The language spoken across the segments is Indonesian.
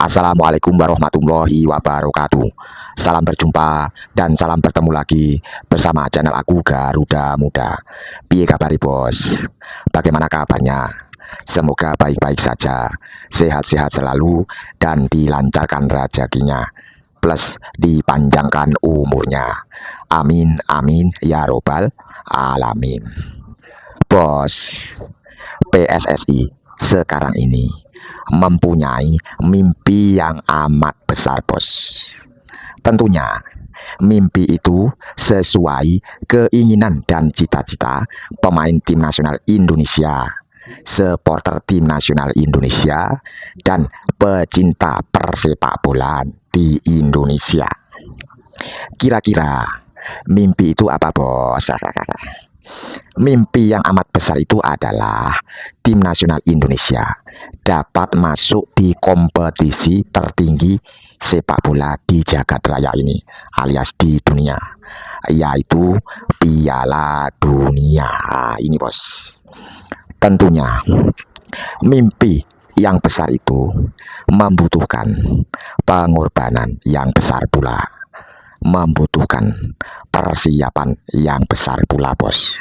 Assalamualaikum warahmatullahi wabarakatuh. Salam berjumpa dan salam bertemu lagi bersama channel aku Garuda Muda. Piye kabari bos? Bagaimana kabarnya? Semoga baik-baik saja, sehat-sehat selalu dan dilancarkan rezekinya, plus dipanjangkan umurnya. Amin amin ya robbal alamin. Bos, PSSI sekarang ini mempunyai mimpi yang amat besar bos. Tentunya mimpi itu sesuai keinginan dan cita-cita pemain tim nasional Indonesia, supporter tim nasional Indonesia, dan pecinta persepak bola di Indonesia. Kira-kira mimpi itu apa bos? Mimpi yang amat besar itu adalah tim nasional Indonesia dapat masuk di kompetisi tertinggi sepak bola di jagat raya ini, alias di dunia, yaitu Piala Dunia. Ini bos. Tentunya mimpi yang besar itu membutuhkan pengorbanan yang besar pula, membutuhkan persiapan yang besar pula bos,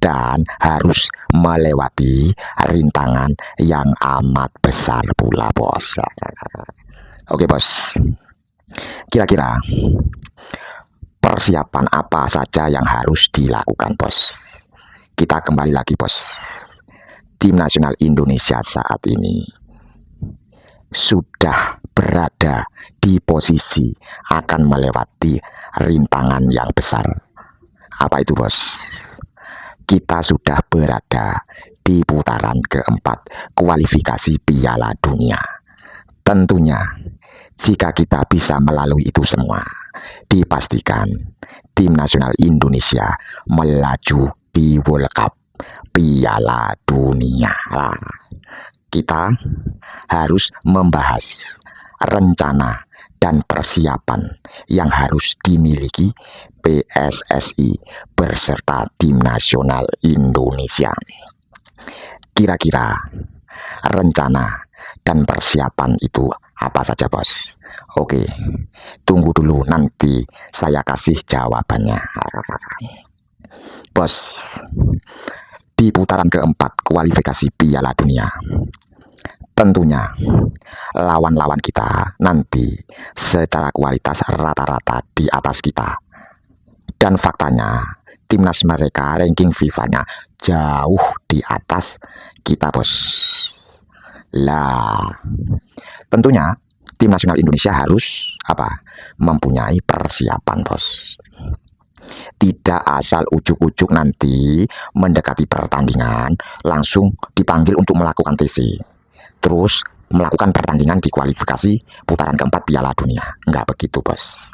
dan harus melewati rintangan yang amat besar pula bos. Oke bos, kira-kira persiapan apa saja yang harus dilakukan bos? Kita kembali lagi bos. Tim nasional Indonesia saat ini sudah berada di posisi akan melewati rintangan yang besar. Apa itu bos? Kita sudah berada di putaran keempat kualifikasi Piala Dunia. Tentunya jika kita bisa melalui itu semua, dipastikan tim nasional Indonesia melaju di World Cup Piala Dunia. Kita harus membahas rencana dan persiapan yang harus dimiliki PSSI beserta tim nasional Indonesia. Kira-kira rencana dan persiapan itu apa saja bos? Oke, tunggu dulu, nanti saya kasih jawabannya. Bos, di putaran keempat kualifikasi Piala Dunia, tentunya lawan-lawan kita nanti secara kualitas rata-rata di atas kita. Dan faktanya timnas mereka ranking FIFA-nya jauh di atas kita bos. Lah, tentunya tim nasional Indonesia harus apa? Mempunyai persiapan bos. Tidak asal ujuk-ujuk nanti mendekati pertandingan langsung dipanggil untuk melakukan TC, terus melakukan pertandingan di kualifikasi putaran keempat Piala Dunia. Enggak begitu bos.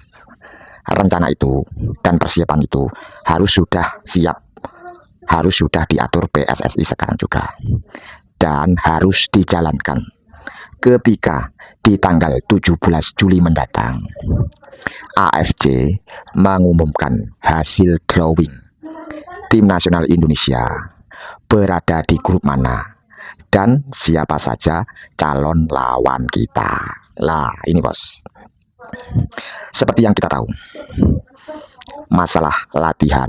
Rencana itu dan persiapan itu harus sudah siap, harus sudah diatur PSSI sekarang juga, dan harus dijalankan ketika di tanggal 17 Juli mendatang AFC mengumumkan hasil drawing tim nasional Indonesia berada di grup mana dan siapa saja calon lawan kita. Lah ini bos, seperti yang kita tahu, masalah latihan,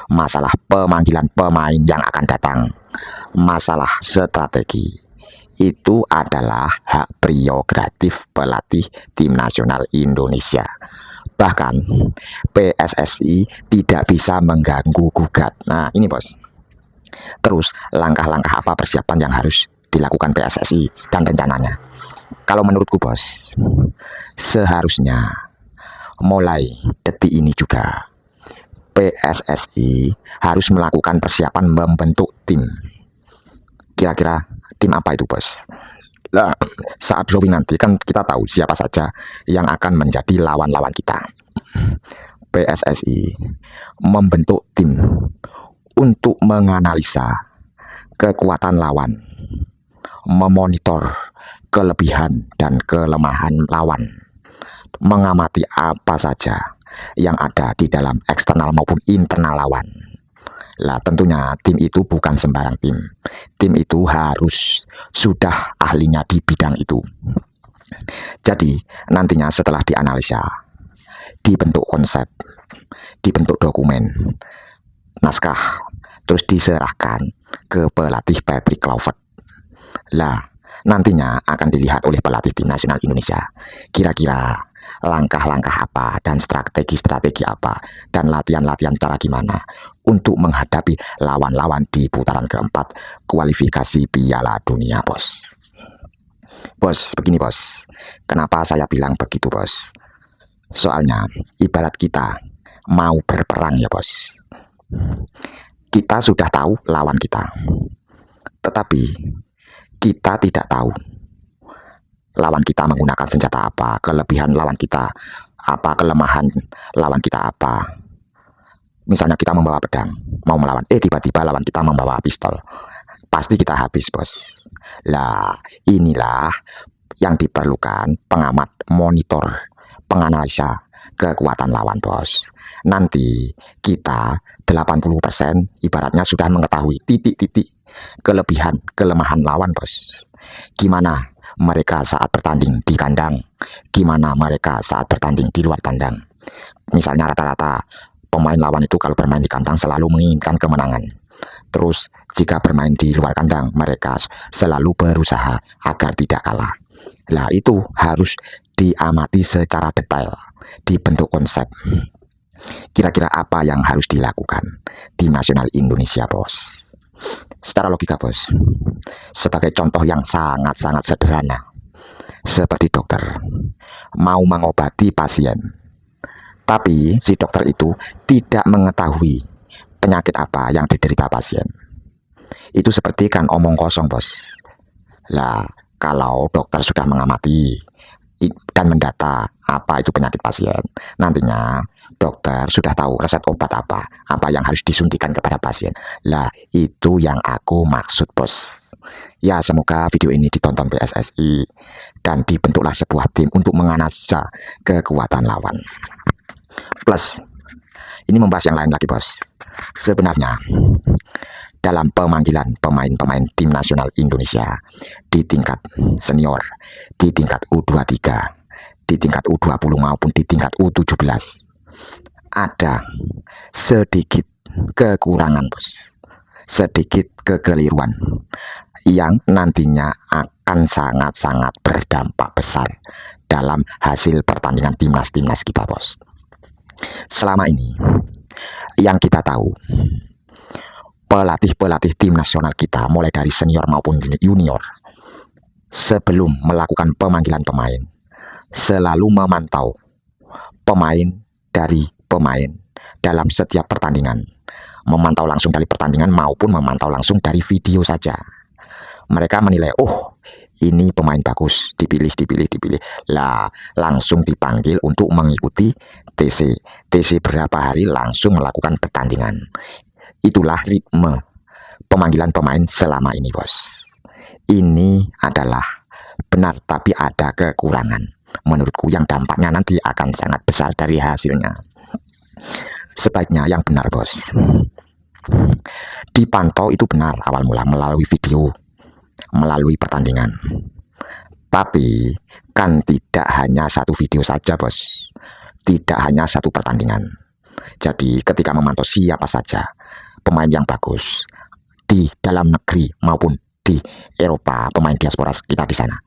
masalah pemanggilan pemain yang akan datang, masalah strategi, itu adalah hak prerogatif pelatih tim nasional Indonesia. Bahkan PSSI tidak bisa mengganggu gugat. Nah ini bos. Terus langkah-langkah apa persiapan yang harus dilakukan PSSI dan rencananya? Kalau menurutku bos, seharusnya mulai detik ini juga PSSI harus melakukan persiapan membentuk tim. Kira-kira tim apa itu bos? Nah, saat drawing nanti kan kita tahu siapa saja yang akan menjadi lawan-lawan kita. PSSI membentuk tim untuk menganalisa kekuatan lawan, memonitor kelebihan dan kelemahan lawan, mengamati apa saja yang ada di dalam eksternal maupun internal lawan. Lah tentunya tim itu bukan sembarang tim. Tim itu harus sudah ahlinya di bidang itu. Jadi nantinya setelah dianalisa, dibentuk konsep, dibentuk dokumen, naskah, terus diserahkan ke pelatih Patrick Kluivert. Lah, nantinya akan dilihat oleh pelatih tim nasional Indonesia. Kira-kira langkah-langkah apa dan strategi-strategi apa dan latihan-latihan cara gimana untuk menghadapi lawan-lawan di putaran keempat kualifikasi Piala Dunia, bos. Bos, begini bos. Kenapa saya bilang begitu, bos? Soalnya ibarat kita mau berperang ya, bos. Kita sudah tahu lawan kita, tetapi kita tidak tahu lawan kita menggunakan senjata apa, kelebihan lawan kita apa, kelemahan lawan kita apa. Misalnya kita membawa pedang, mau melawan, tiba-tiba lawan kita membawa pistol, pasti kita habis, bos. Lah, inilah yang diperlukan pengamat, monitor, penganalisa kekuatan lawan, bos. Nanti kita 80% ibaratnya sudah mengetahui titik-titik kelebihan, kelemahan lawan, bos. Gimana mereka saat bertanding di kandang, gimana mereka saat bertanding di luar kandang. Misalnya rata-rata pemain lawan itu kalau bermain di kandang selalu menginginkan kemenangan. Terus jika bermain di luar kandang, mereka selalu berusaha agar tidak kalah. Lah, itu harus diamati secara detail, dibentuk konsep. Kira-kira apa yang harus dilakukan tim nasional Indonesia, bos? Secara logika, bos. Sebagai contoh yang sangat-sangat sederhana, seperti dokter mau mengobati pasien, tapi si dokter itu tidak mengetahui penyakit apa yang diderita pasien. Itu seperti kan omong kosong, bos. Lah, kalau dokter sudah mengamati dan mendata apa itu penyakit pasien, nantinya dokter sudah tahu resep obat apa yang harus disuntikan kepada pasien. Lah, itu yang aku maksud, bos. Ya, semoga video ini ditonton PSSI dan dibentuklah sebuah tim untuk menganalisa kekuatan lawan. Plus, ini membahas yang lain lagi, bos. Sebenarnya dalam pemanggilan pemain-pemain tim nasional Indonesia di tingkat senior, di tingkat U23, di tingkat U20 maupun di tingkat U17, ada sedikit kekurangan, bos, sedikit kekeliruan yang nantinya akan sangat-sangat berdampak besar dalam hasil pertandingan timnas kita, bos. Selama ini yang kita tahu, pelatih-pelatih tim nasional kita mulai dari senior maupun junior sebelum melakukan pemanggilan pemain selalu memantau pemain dari pemain dalam setiap pertandingan, memantau langsung dari pertandingan maupun memantau langsung dari video saja. Mereka menilai, oh ini pemain bagus, dipilih. Lah, langsung dipanggil untuk mengikuti TC berapa hari langsung melakukan pertandingan. Itulah ritme pemanggilan pemain selama ini, bos. Ini adalah benar, tapi ada kekurangan menurutku yang dampaknya nanti akan sangat besar dari hasilnya. Sebaiknya yang benar, bos. Dipantau itu benar awal mula melalui video, melalui pertandingan. Tapi kan tidak hanya satu video saja, bos. Tidak hanya satu pertandingan. Jadi ketika memantau siapa saja pemain yang bagus di dalam negeri maupun di Eropa, pemain diaspora kita di sana,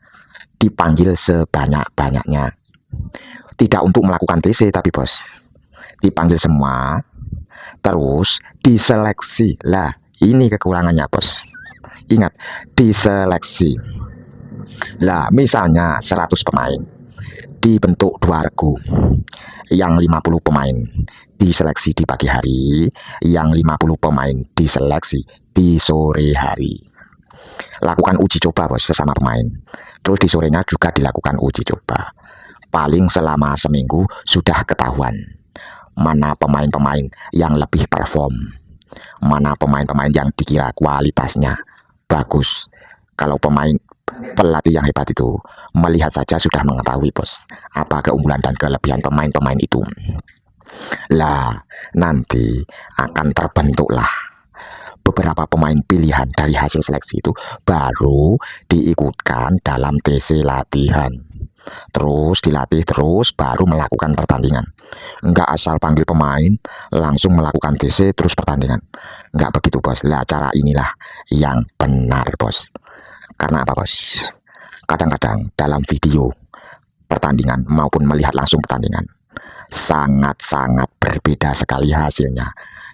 dipanggil sebanyak-banyaknya. Tidak untuk melakukan TC, tapi bos, dipanggil semua, terus diseleksi. Lah, ini kekurangannya, bos. Ingat, diseleksi. Lah, misalnya 100 pemain dibentuk 2 regu, yang 50 pemain diseleksi di pagi hari, yang 50 pemain diseleksi di sore hari. Lakukan uji coba, bos, sesama pemain. Terus di sorenya juga dilakukan uji coba. Paling selama seminggu sudah ketahuan mana pemain-pemain yang lebih perform, mana pemain-pemain yang dikira kualitasnya bagus. Kalau pemain pelatih yang hebat itu melihat saja sudah mengetahui, bos, apa keunggulan dan kelebihan pemain-pemain itu. Lah, nanti akan terbentuklah beberapa pemain pilihan dari hasil seleksi itu, baru diikutkan dalam TC latihan. terus dilatih terus baru melakukan pertandingan. Nggak asal panggil pemain langsung melakukan TC terus pertandingan, nggak begitu bos. Lah cara inilah yang benar bos. Karena apa bos? Kadang-kadang dalam video pertandingan maupun melihat langsung pertandingan sangat-sangat berbeda sekali hasilnya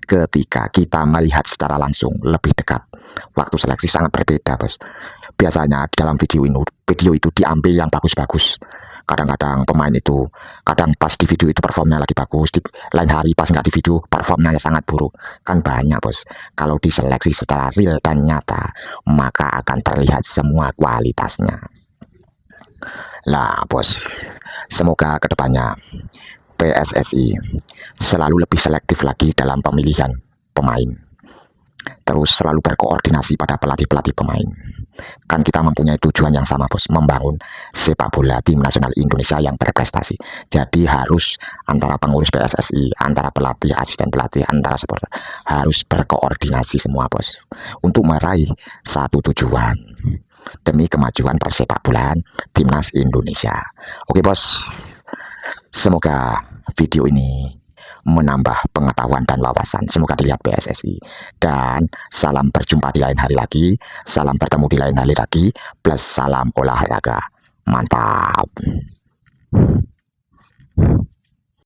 ketika kita melihat secara langsung lebih dekat. Waktu seleksi sangat berbeda bos. Biasanya di dalam video itu diambil yang bagus-bagus. Kadang-kadang pemain itu kadang pas di video itu performnya lagi bagus, di lain hari pas nggak di video performnya sangat buruk. Kan banyak bos. Kalau diseleksi secara real dan nyata maka akan terlihat semua kualitasnya. Lah bos, semoga kedepannya PSSI selalu lebih selektif lagi dalam pemilihan pemain, terus selalu berkoordinasi pada pelatih-pelatih pemain. Kan kita mempunyai tujuan yang sama bos, membangun sepak bola tim nasional Indonesia yang berprestasi. Jadi harus antara pengurus PSSI, antara pelatih, asisten pelatih, antara supporter harus berkoordinasi semua bos untuk meraih satu tujuan demi kemajuan persepak bolaan timnas Indonesia. Oke bos, semoga video ini menambah pengetahuan dan wawasan. Semoga dilihat PSSI. Dan salam berjumpa di lain hari lagi. Salam bertemu di lain hari lagi. Plus salam olahraga. Mantap.